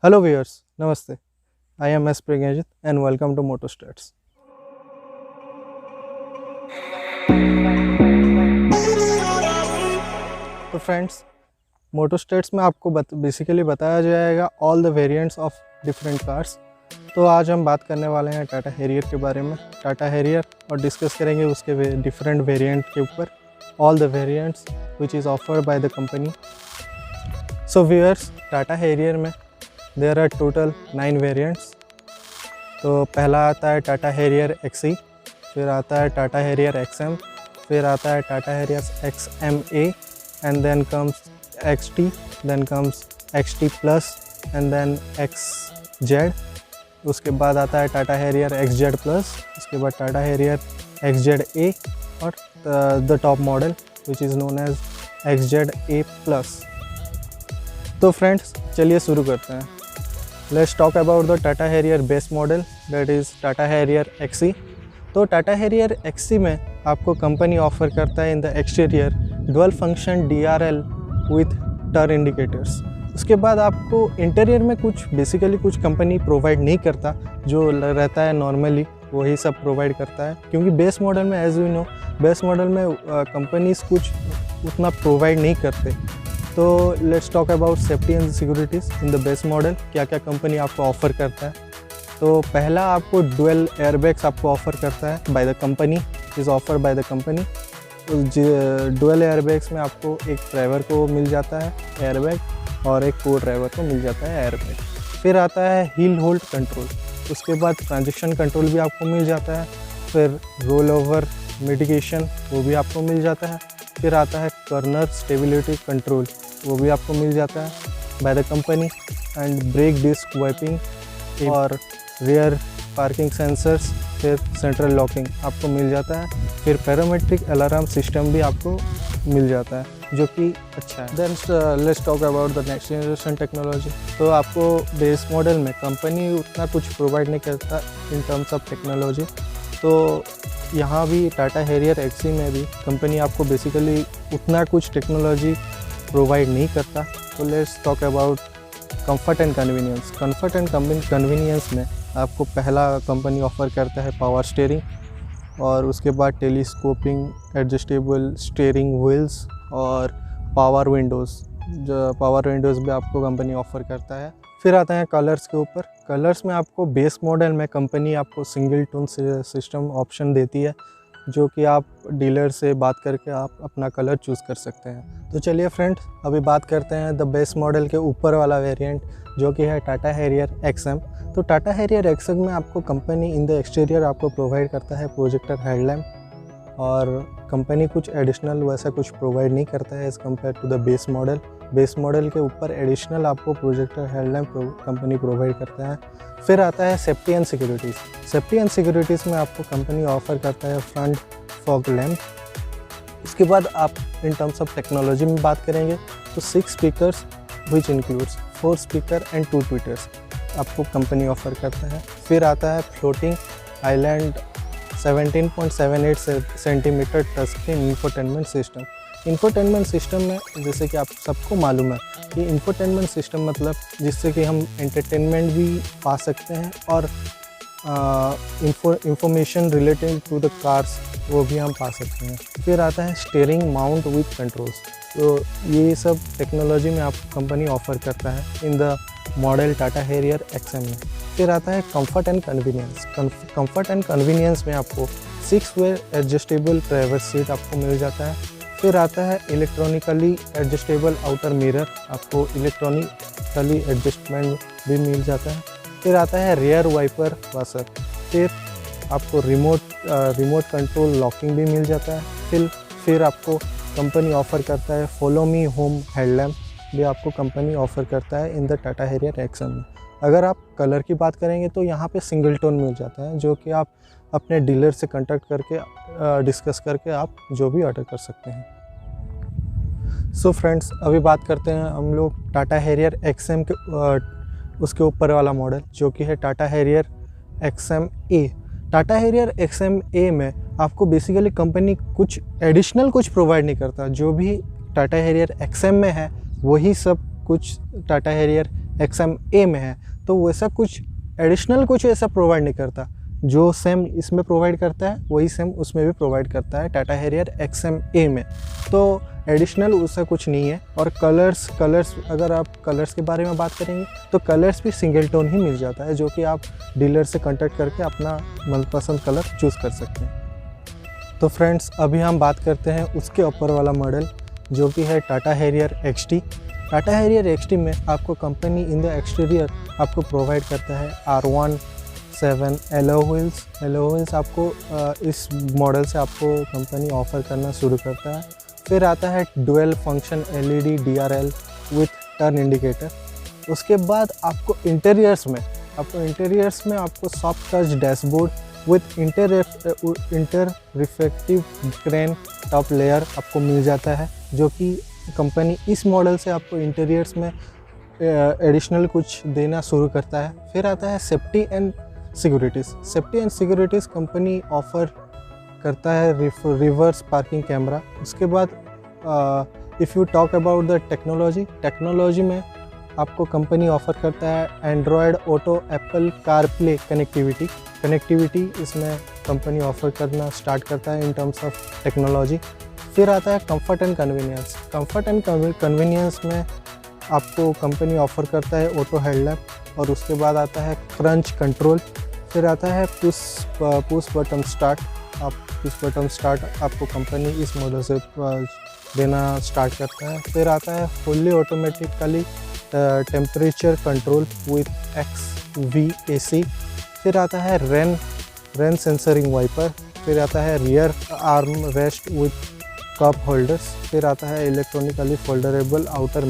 Hello viewers, Namaste. I am S. Pragyanjit and welcome to MotoStats. तो friends, MotoStats में आपको basically बताया जाएगा all the variants of different cars. तो आज हम बात करने वाले हैं टाटा हैरियर के बारे में, टाटा हैरियर, और डिस्कस करेंगे उसके डिफरेंट वेरिएंट के ऊपर, all the variants which is offered by the company. So viewers, Tata Harrier में देयर आर टोटल 9 वेरिएंट्स। तो पहला आता है टाटा हैरियर एक्सी, फिर आता है टाटा हैरियर एक्सएम, फिर आता है Tata Harrier XMA, and then comes XT, then comes XT plus, and then XZ. उसके बाद आता है टाटा हैरियर एक्सजेड प्लस, उसके बाद टाटा हैरियर एक्सजेड ए, और the top model which is known as XZ A plus. तो फ्रेंड्स, चलिए शुरू करते हैं। Let's talk about the Tata Harrier base model, that is Tata Harrier XE. तो टाटा हैरियर एक्सी में आपको कंपनी ऑफर करता है इन the exterior dual function DRL with turn indicators. उसके बाद आपको इंटीरियर में कुछ कंपनी प्रोवाइड नहीं करता, जो रहता है नॉर्मली वही सब प्रोवाइड करता है, क्योंकि बेस मॉडल में as you know base model में कंपनीज कुछ उतना प्रोवाइड नहीं करते। तो let's talk about safety and securities in the base model, क्या क्या कंपनी आपको ऑफ़र करता है। तो पहला आपको डुअल एयरबैग्स आपको ऑफ़र करता है by the company, is offer bye the company. Dual airbags में आपको एक ड्राइवर को मिल जाता है एयरबैग और एक को ड्राइवर को मिल जाता है एयरबैग। फिर आता है हिल होल्ड कंट्रोल, उसके बाद ट्रांजिशन कंट्रोल भी आपको मिल जाता है, फिर रोल ओवर मिटिगेशन वो भी आपको मिल जाता है। फिर आता है कर्नर स्टेबिलिटी कंट्रोल, वो भी आपको मिल जाता है by the company, and brake disc wiping और रियर पार्किंग सेंसर्स, फिर सेंट्रल लॉकिंग आपको मिल जाता है। फिर पैरामेट्रिक अलार्म सिस्टम भी आपको मिल जाता है, जो कि अच्छा है। Then let's talk about the next generation technology. तो आपको बेस मॉडल में कंपनी उतना कुछ प्रोवाइड नहीं करता इन टर्म्स ऑफ टेक्नोलॉजी। तो यहाँ भी टाटा हैरियर एक्सी में भी कंपनी आपको बेसिकली उतना कुछ टेक्नोलॉजी प्रोवाइड नहीं करता। तो let's talk about comfort and convenience. Comfort and convenience में आपको पहला कंपनी ऑफ़र करता है पावर स्टीयरिंग, और उसके बाद टेलीस्कोपिंग एडजस्टेबल स्टीयरिंग व्हील्स और पावर विंडोज़, जो पावर विंडोज़ भी आपको कंपनी ऑफ़र करता है। फिर आता है कलर्स के ऊपर। कलर्स में आपको बेस मॉडल में कंपनी आपको सिंगल टोन सिस्टम ऑप्शन देती है, जो कि आप डीलर से बात करके आप अपना कलर चूज़ कर सकते हैं। तो चलिए फ्रेंड्स, अभी बात करते हैं द बेस मॉडल के ऊपर वाला वेरिएंट, जो कि है टाटा हैरियर एक्सएम। तो टाटा हैरियर एक्सएम में आपको कंपनी इन द एक्सटीरियर आपको प्रोवाइड करता है प्रोजेक्टर हेडलैम्प, और कंपनी कुछ एडिशनल वैसा कुछ प्रोवाइड नहीं करता है as compare to the base model. Base model के ऊपर एडिशनल आपको प्रोजेक्टर हेडलैम्प कंपनी प्रोवाइड करता है। फिर आता है safety and securities. Safety and securities में आपको कंपनी ऑफ़र करता है फ्रंट फॉग लैम्प। उसके बाद आप इन टर्म्स ऑफ टेक्नोलॉजी में बात करेंगे तो 6 speakers which includes 4 speaker and 2 tweeters आपको कंपनी ऑफ़र करता है। फिर आता है floating island 17.78 centimetre touch screen infotainment system. Infotainment system में जैसे कि आप सबको मालूम है कि इंफोटेनमेंट सिस्टम मतलब जिससे कि हम एंटरटेनमेंट भी पा सकते हैं और information related to the cars वो भी हम पा सकते हैं। फिर आता है स्टीयरिंग माउंट विथ कंट्रोल्स। तो ये सब टेक्नोलॉजी में आपको कंपनी ऑफ़र करता है इन the model Tata Harrier XM में। फिर आता है comfort and convenience. Comfort and convenience में आपको 6 वे एडजस्टेबल ड्राइवर सीट आपको मिल जाता है। फिर आता है इलेक्ट्रॉनिकली एडजस्टेबल आउटर मिरर, आपको इलेक्ट्रॉनिकली एडजस्टमेंट भी मिल जाता है। फिर आता है रियर वाइपर वाशर। फिर आपको रिमोट कंट्रोल लॉकिंग भी मिल जाता है। फिर आपको कंपनी ऑफ़र करता है फॉलो मी होम हेडलैम्प भी आपको कंपनी ऑफ़र करता है in the Tata Harrier XM में। अगर आप कलर की बात करेंगे तो यहाँ पे सिंगल टोन मिल जाता है, जो कि आप अपने डीलर से कांटेक्ट करके डिस्कस करके आप जो भी ऑर्डर कर सकते हैं। सो फ्रेंड्स, अभी बात करते हैं हम लोग टाटा हैरियर एक्सएम के उसके ऊपर वाला मॉडल, जो कि है टाटा हैरियर एक्सएम ए। टाटा हैरियर एक्सएम ए में आपको बेसिकली कंपनी कुछ एडिशनल कुछ प्रोवाइड नहीं करता। जो भी टाटा हैरियर एक्सएम में है वही सब कुछ टाटा हैरियर XMA में है, तो वैसा कुछ एडिशनल कुछ ऐसा प्रोवाइड नहीं करता। जो सेम इसमें प्रोवाइड करता है वही सेम उसमें भी प्रोवाइड करता है टाटा हैरियर XMA में। तो एडिशनल उससे कुछ नहीं है। और कलर्स अगर आप कलर्स के बारे में बात करेंगे तो कलर्स भी सिंगल टोन ही मिल जाता है, जो कि आप डीलर से कांटेक्ट करके अपना मनपसंद कलर चूज़ कर सकते हैं। तो फ्रेंड्स, अभी हम बात करते हैं उसके ऊपर वाला मॉडल, जो कि है Tata Harrier XT। Tata Harrier XT में आपको कंपनी इन द एक्सटीरियर आपको प्रोवाइड करता है R17 एलो व्हील्स आपको इस मॉडल से आपको कंपनी ऑफ़र करना शुरू करता है। फिर आता है dual function LED DRL with turn indicator. उसके बाद आपको इंटीरियर्स में आपको soft touch dashboard with inter reflective grain top layer आपको मिल जाता है, जो कि कंपनी इस मॉडल से आपको इंटीरियर्स में एडिशनल कुछ देना शुरू करता है। फिर आता है safety and securities company offer करता है रिवर्स पार्किंग कैमरा। उसके बाद if you talk about the technology में आपको कंपनी ऑफ़र करता है Android auto, Apple CarPlay connectivity इसमें कंपनी ऑफ़र करना स्टार्ट करता है इन टर्म्स ऑफ टेक्नोलॉजी। फिर आता है कंफर्ट एंड कन्वीनियंस में आपको कंपनी ऑफ़र करता है ऑटो हेडलैम्प। और उसके बाद आता है क्रंच कंट्रोल। फिर आता है पुश बटन स्टार्ट आपको कंपनी इस मॉडल से देना स्टार्ट करता है। फिर आता है fully automatically temperature control with XVAC। फिर आता है रेन सेंसरिंग वाइपर। फिर आता है rear arm rest with cup holders. फिर आता है इलेक्ट्रॉनिकली फोल्डरेबल आउटर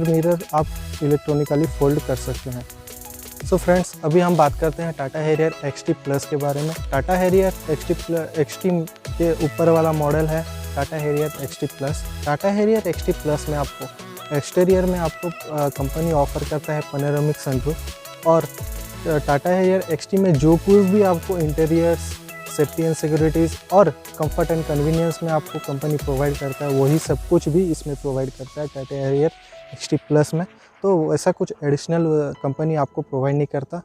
मिरर आप इलेक्ट्रॉनिकली फोल्ड कर सकते हैं। सो फ्रेंड्स, अभी हम बात करते हैं टाटा हैरियर XT प्लस के बारे में। टाटा हैरियर XT के ऊपर वाला मॉडल है Tata Harrier XT plus. Tata Harrier XT plus में आपको एक्सटीरियर में आपको कंपनी ऑफ़र करता है पैनोरामिक सनरूफ। और टाटा हैरियर XT में जो कुछ भी आपको इंटीरियर्स, सेफ्टी एंड सिक्योरिटीज़ और कंफर्ट एंड कन्वीनियंस में आपको कंपनी प्रोवाइड करता है, वही सब कुछ भी इसमें प्रोवाइड करता है टाटा हैरियर XT प्लस में। तो ऐसा कुछ एडिशनल कंपनी आपको प्रोवाइड नहीं करता।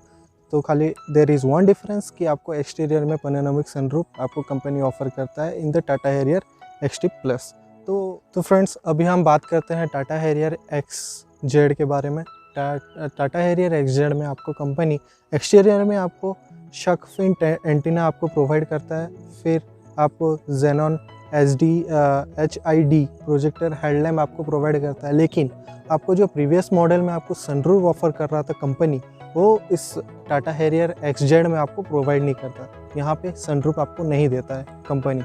तो खाली देयर इज़ वन डिफरेंस कि आपको एक्सटीरियर में पैनोरामिक सनरूफ आपको कंपनी ऑफ़र करता है in the Tata Harrier XT plus. तो फ्रेंड्स, अभी हम बात करते हैं टाटा हैरियर XZ के बारे में। टाटा हैरियर XZ में आपको कंपनी एक्सटीरियर में आपको शार्क फिन एंटीना आपको प्रोवाइड करता है। फिर आपको जेनॉन HID प्रोजेक्टर हेडलैम्प आपको प्रोवाइड करता है। लेकिन आपको जो प्रीवियस मॉडल में आपको सनरूफ ऑफ़र कर रहा था कंपनी, वो इस टाटा हैरियर XZ में आपको प्रोवाइड नहीं करता। यहाँ पे सनरूफ आपको नहीं देता है कंपनी।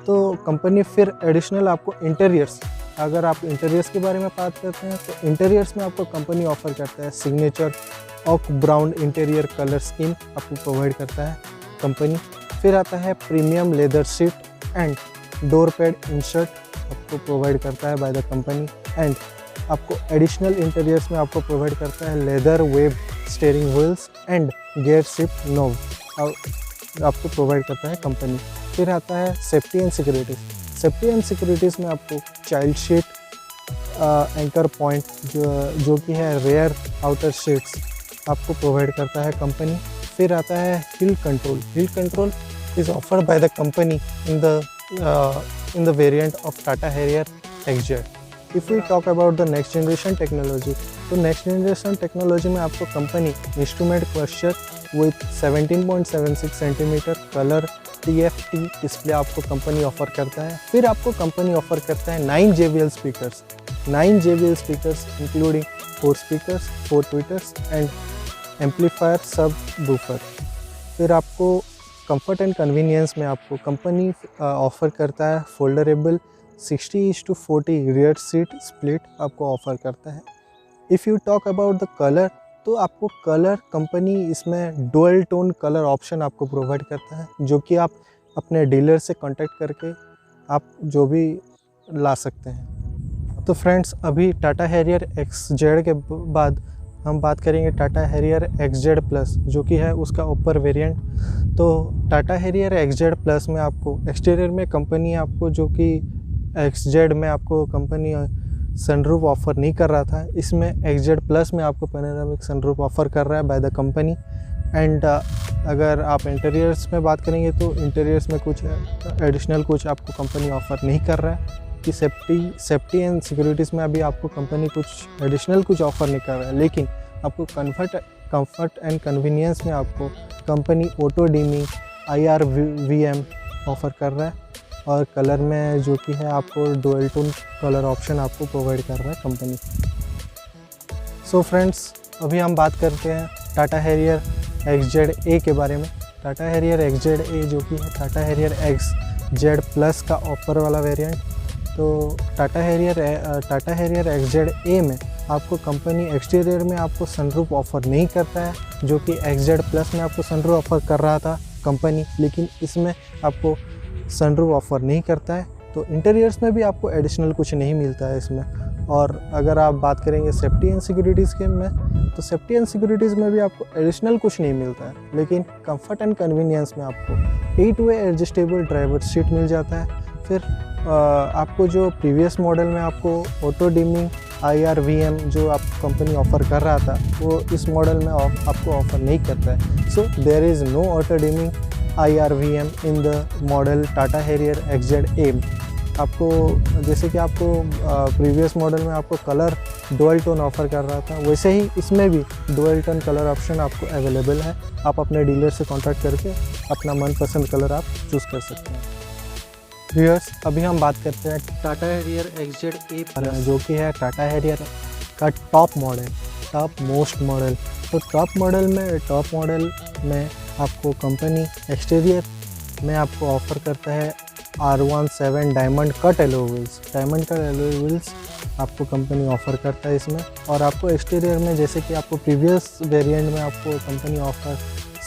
तो कंपनी फिर एडिशनल आपको इंटीरियर्स, अगर आप इंटीरियर्स के बारे में बात करते हैं तो इंटीरियर्स में आपको कंपनी ऑफ़र करता है signature oak brown interior colour scheme आपको प्रोवाइड करता है कंपनी। फिर आता है premium leather seat and door pad insert आपको प्रोवाइड करता है बाय द कंपनी। एंड आपको एडिशनल इंटीरियर्स में आपको प्रोवाइड करता है leather web steering wheels and gear shift knob आपको प्रोवाइड करता है कंपनी। फिर आता है सेफ्टी एंड सिक्योरिटीज़ में आपको चाइल्ड सीट, एंकर पॉइंट जो कि है रेयर आउटर सीट्स आपको प्रोवाइड करता है कंपनी। फिर आता है hill control is offered by the company in the variant of Tata Harrier XZ। If we talk about the next generation technology, तो नेक्स्ट जनरेशन टेक्नोलॉजी में आपको company instrument cluster with 17.76 centimetre colour TFT display आपको company offer करता है। फिर आपको company offer करता है 9 JBL speakers including 4 speakers, 4 tweeters and amplifier subwoofer. फिर आपको कंफर्ट एंड कन्वीनियंस में आपको कंपनी ऑफ़र करता है फोल्डरेबल 60:40 रियर सीट स्प्लिट आपको ऑफ़र करता है। If you talk about the colour, तो आपको कलर कंपनी इसमें डुअल टोन कलर ऑप्शन आपको प्रोवाइड करता है, जो कि आप अपने डीलर से कांटेक्ट करके आप जो भी ला सकते हैं। तो फ्रेंड्स, अभी टाटा हैरियर XZ के बाद हम बात करेंगे टाटा हैरियर XZ प्लस, जो कि है उसका ऊपर वेरिएंट। तो टाटा हैरियर XZ प्लस में आपको एक्सटीरियर में कंपनी आपको जो कि XZ में आपको कंपनी सनरूफ ऑफ़र नहीं कर रहा था, इसमें XZ प्लस में आपको पैनोरामिक सनरूफ ऑफ़र कर रहा है बाय द कंपनी। एंड अगर आप इंटीरियर्स में बात करेंगे तो इंटीरियर्स में कुछ एडिशनल कुछ आपको कंपनी ऑफ़र नहीं कर रहा है कि सेफ्टी एंड सिक्योरिटीज़ में अभी आपको कंपनी कुछ एडिशनल कुछ ऑफ़र नहीं कर रहा है, लेकिन आपको कंफर्ट एंड कन्वीनियंस में आपको company auto dimming IR/VM offer कर रहा है, और कलर में जो कि है आपको डुअल टोन कलर ऑप्शन आपको प्रोवाइड कर रहा है कंपनी। सो फ्रेंड्स, अभी हम बात करते हैं टाटा हैरियर XZ के बारे में। टाटा हैरियर XZ जो कि है टाटा हैरियर XZ प्लस का ऑफर वाला वेरिएंट। तो टाटा हैरियर XZ में आपको कंपनी एक्सटीरियर में आपको सनरूफ ऑफ़र नहीं करता है, जो कि XZ प्लस में आपको सनरूफ ऑफ़र कर रहा था कंपनी, लेकिन इसमें आपको सनरूफ ऑफ़र नहीं करता है। तो इंटीरियर्स में भी आपको एडिशनल कुछ नहीं मिलता है इसमें। और अगर आप बात करेंगे सेफ्टी एंड सिक्योरिटीज़ के में, तो सेफ्टी एंड सिक्योरिटीज़ में भी आपको एडिशनल कुछ नहीं मिलता है, लेकिन कंफर्ट एंड कन्वीनियंस में आपको 8-वे एडजस्टेबल ड्राइवर सीट मिल जाता है। फिर आपको जो प्रीवियस मॉडल में आपको ऑटो डिमिंग IR/VM जो आप कंपनी ऑफ़र कर रहा था, वो इस मॉडल में आपको ऑफ़र नहीं करता है। So there is no auto dimming IR/VM in the model Tata Harrier XZ। आपको जैसे कि आपको प्रीवियस मॉडल में आपको कलर डुअल टोन ऑफ़र कर रहा था, वैसे ही इसमें भी डुअल टोन कलर ऑप्शन आपको अवेलेबल है। आप अपने डीलर से कॉन्टैक्ट करके अपना मनपसंद कलर आप चूज़ कर सकते हैं। व्यूअर्स, अभी हम बात करते हैं टाटा हैरियर XZ जो कि है टाटा हैरियर का टॉप मोस्ट मॉडल। तो टॉप मॉडल में आपको कंपनी एक्सटीरियर में आपको ऑफ़र करता है R17 diamond cut alloy wheels आपको कंपनी ऑफ़र करता है इसमें। और आपको एक्सटीरियर में जैसे कि आपको प्रीवियस वेरिएंट में आपको कंपनी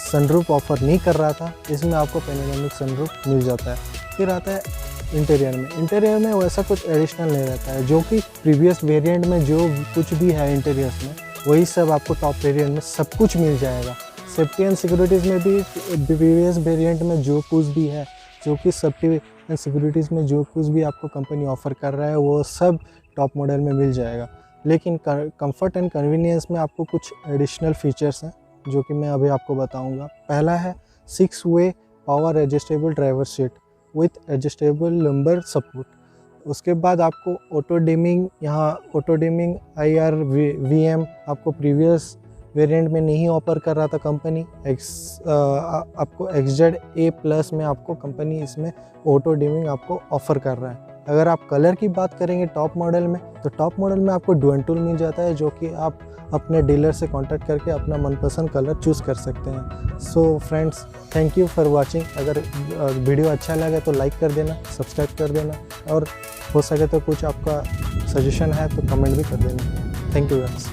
सनरूफ ऑफ़र नहीं कर रहा था, इसमें आपको पैनोरामिक सनरूफ मिल जाता है। फिर आता है इंटीरियर में वैसा कुछ एडिशनल नहीं रहता है, जो कि प्रीवियस वेरिएंट में जो कुछ भी है इंटीरियर्स में वही सब आपको टॉप वेरिएंट में सब कुछ मिल जाएगा। सेफ्टी एंड सिक्योरिटीज़ में भी प्रीवियस वेरिएंट में जो कुछ भी है, जो कि सेफ्टी एंड सिक्योरिटीज़ में जो कुछ भी आपको कंपनी ऑफ़र कर रहा है, वो सब टॉप मॉडल में मिल जाएगा। लेकिन कंफर्ट एंड कन्वीनियंस में आपको कुछ एडिशनल फीचर्स हैं जो कि मैं अभी आपको बताऊंगा। पहला है 6-वे power adjustable driver seat with adjustable lumbar support. उसके बाद आपको ऑटो डिमिंग IR/VM आपको प्रीवियस वेरिएंट में नहीं ऑफर कर रहा था कंपनी। आपको XZ प्लस में आपको कंपनी इसमें ऑटो डिमिंग आपको ऑफ़र कर रहा है। अगर आप कलर की बात करेंगे टॉप मॉडल में, तो टॉप मॉडल में आपको डुअल टोन मिल जाता है, जो कि आप अपने डीलर से कांटेक्ट करके अपना मनपसंद कलर चूज़ कर सकते हैं। So friends, thank you for watching. अगर वीडियो अच्छा लगे तो लाइक कर देना, सब्सक्राइब कर देना, और हो सके तो कुछ आपका सजेशन है तो कमेंट भी कर देना। Thank you guys.